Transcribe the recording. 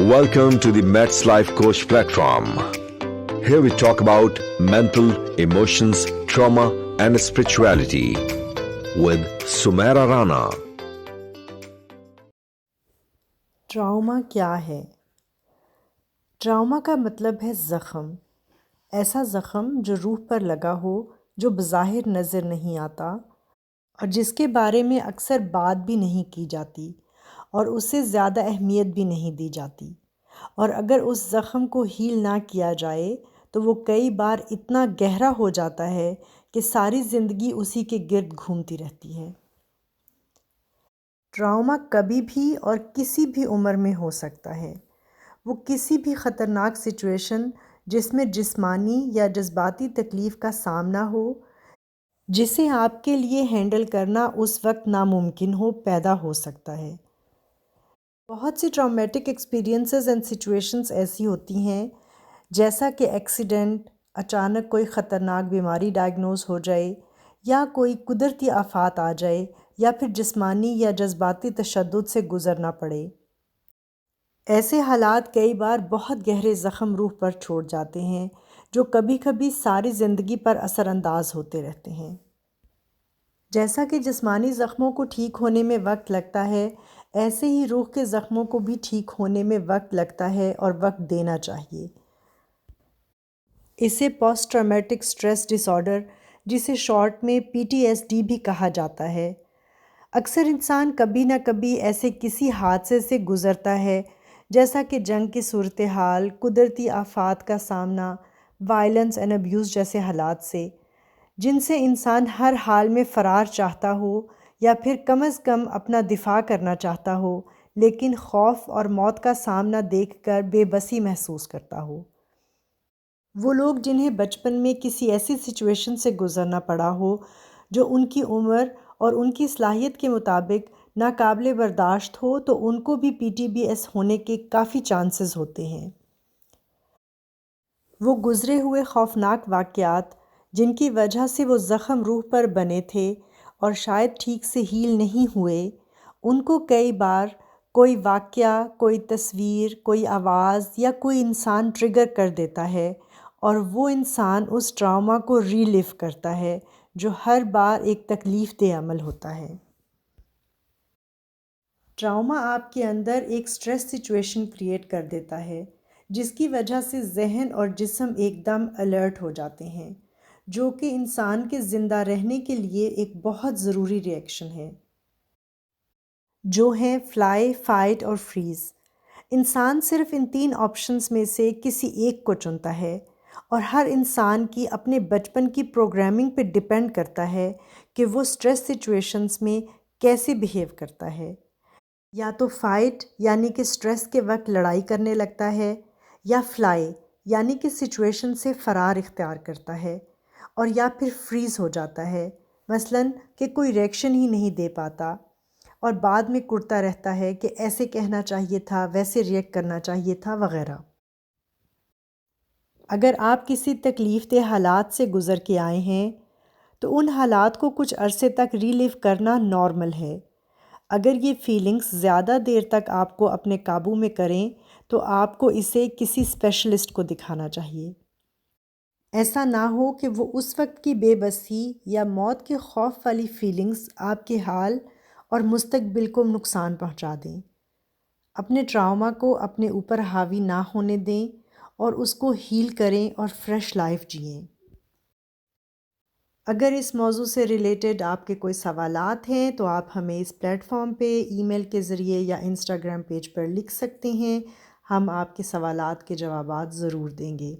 Welcome to the Mets Life Coach platform. Here we talk about mental, emotions, trauma and spirituality with Sumaira Rana. Trauma क्या है? Trauma का मतलब है ज़ख़म। ऐसा ज़ख़म जो रूह पर लगा हो, जो बज़ाहिर नज़र नहीं आता और जिसके बारे में अक्सर बात भी नहीं की जाती और उसे ज़्यादा अहमियत भी नहीं दी जाती। और अगर उस ज़ख़म को हील ना किया जाए तो वो कई बार इतना गहरा हो जाता है कि सारी ज़िंदगी उसी के गिर्द घूमती रहती है। ट्रामा कभी भी और किसी भी उम्र में हो सकता है। वो किसी भी ख़तरनाक सिचुएशन जिसमें जिस्मानी या जज्बाती तकलीफ़ का सामना हो, जिसे आपके लिए हैंडल करना उस वक्त नामुमकिन हो, पैदा हो सकता है। बहुत सी ट्रॉमेटिक एक्सपीरियंसेस एंड सिचुएशंस ऐसी होती हैं, जैसा कि एक्सीडेंट, अचानक कोई ख़तरनाक बीमारी डायग्नोज हो जाए या कोई कुदरती आफात आ जाए या फिर जिस्मानी या जज्बाती तशद्दुद से गुज़रना पड़े। ऐसे हालात कई बार बहुत गहरे ज़ख़म रूह पर छोड़ जाते हैं, जो कभी कभी सारी ज़िंदगी पर असरअंदाज होते रहते हैं। जैसा कि जिस्मानी ज़ख्मों को ठीक होने में वक्त लगता है, ऐसे ही रूह के ज़ख्मों को भी ठीक होने में वक्त लगता है और वक्त देना चाहिए। इसे पोस्ट ट्रॉमेटिक स्ट्रेस डिसऑर्डर, जिसे शॉर्ट में PTSD भी कहा जाता है। अक्सर इंसान कभी ना कभी ऐसे किसी हादसे से गुज़रता है, जैसा कि जंग की सूरत हाल, कुदरती आफात का सामना, वायलेंस एंड अब्यूज़ जैसे हालात से, जिनसे इंसान हर हाल में फ़रार चाहता हो या फिर कम अज़ कम अपना दिफ़ा करना चाहता हो, लेकिन खौफ और मौत का सामना देखकर बेबसी महसूस करता हो। वो लोग जिन्हें बचपन में किसी ऐसी सिचुएशन से गुज़रना पड़ा हो जो उनकी उम्र और उनकी सलाहियत के मुताबिक नाकाबिले बर्दाश्त हो, तो उनको भी PTBS होने के काफ़ी चांसेस होते हैं। वो गुज़रे हुए खौफनाक वाक़यात जिनकी वजह से वो ज़ख़म रूह पर बने थे और शायद ठीक से हील नहीं हुए, उनको कई बार कोई वाक़या, कोई तस्वीर, कोई आवाज़ या कोई इंसान ट्रिगर कर देता है और वो इंसान उस ट्रामा को रीलिव करता है, जो हर बार एक तकलीफ़ दे अमल होता है। ट्रामा आपके अंदर एक स्ट्रेस सिचुएशन क्रिएट कर देता है, जिसकी वजह से ज़हन और जिस्म एकदम अलर्ट हो जाते हैं, जो कि इंसान के ज़िंदा रहने के लिए एक बहुत ज़रूरी रिएक्शन है, जो है फ्लाई, फाइट और फ्रीज़। इंसान सिर्फ इन 3 ऑप्शंस में से किसी एक को चुनता है और हर इंसान की अपने बचपन की प्रोग्रामिंग पे डिपेंड करता है कि वो स्ट्रेस सिचुएशंस में कैसे बिहेव करता है। या तो फाइट यानी कि स्ट्रेस के वक्त लड़ाई करने लगता है, या फ्लाई यानी कि सिचुएशन से फ़रार इख्तियार करता है, और या फिर फ्रीज़ हो जाता है, मसलन कि कोई रिएक्शन ही नहीं दे पाता और बाद में कुड़ता रहता है कि ऐसे कहना चाहिए था, वैसे रिएक्ट करना चाहिए था वगैरह। अगर आप किसी तकलीफ़ दे हालात से गुज़र के आए हैं तो उन हालात को कुछ अरसे तक रीलिव करना नॉर्मल है। अगर ये फीलिंग्स ज़्यादा देर तक आपको अपने काबू में करें तो आपको इसे किसी स्पेशलिस्ट को दिखाना चाहिए। ऐसा ना हो कि वो उस वक्त की बेबसी या मौत के खौफ वाली फीलिंग्स आपके हाल और मुस्तकबिल को नुकसान पहुंचा दें। अपने ट्रामा को अपने ऊपर हावी ना होने दें और उसको हील करें और फ्रेश लाइफ जिएं। अगर इस मौजू से रिलेटेड आपके कोई सवालात हैं तो आप हमें इस प्लेटफॉर्म पे ईमेल के ज़रिए या इंस्टाग्राम पेज पर लिख सकते हैं। हम आपके सवालात के जवाबात ज़रूर देंगे।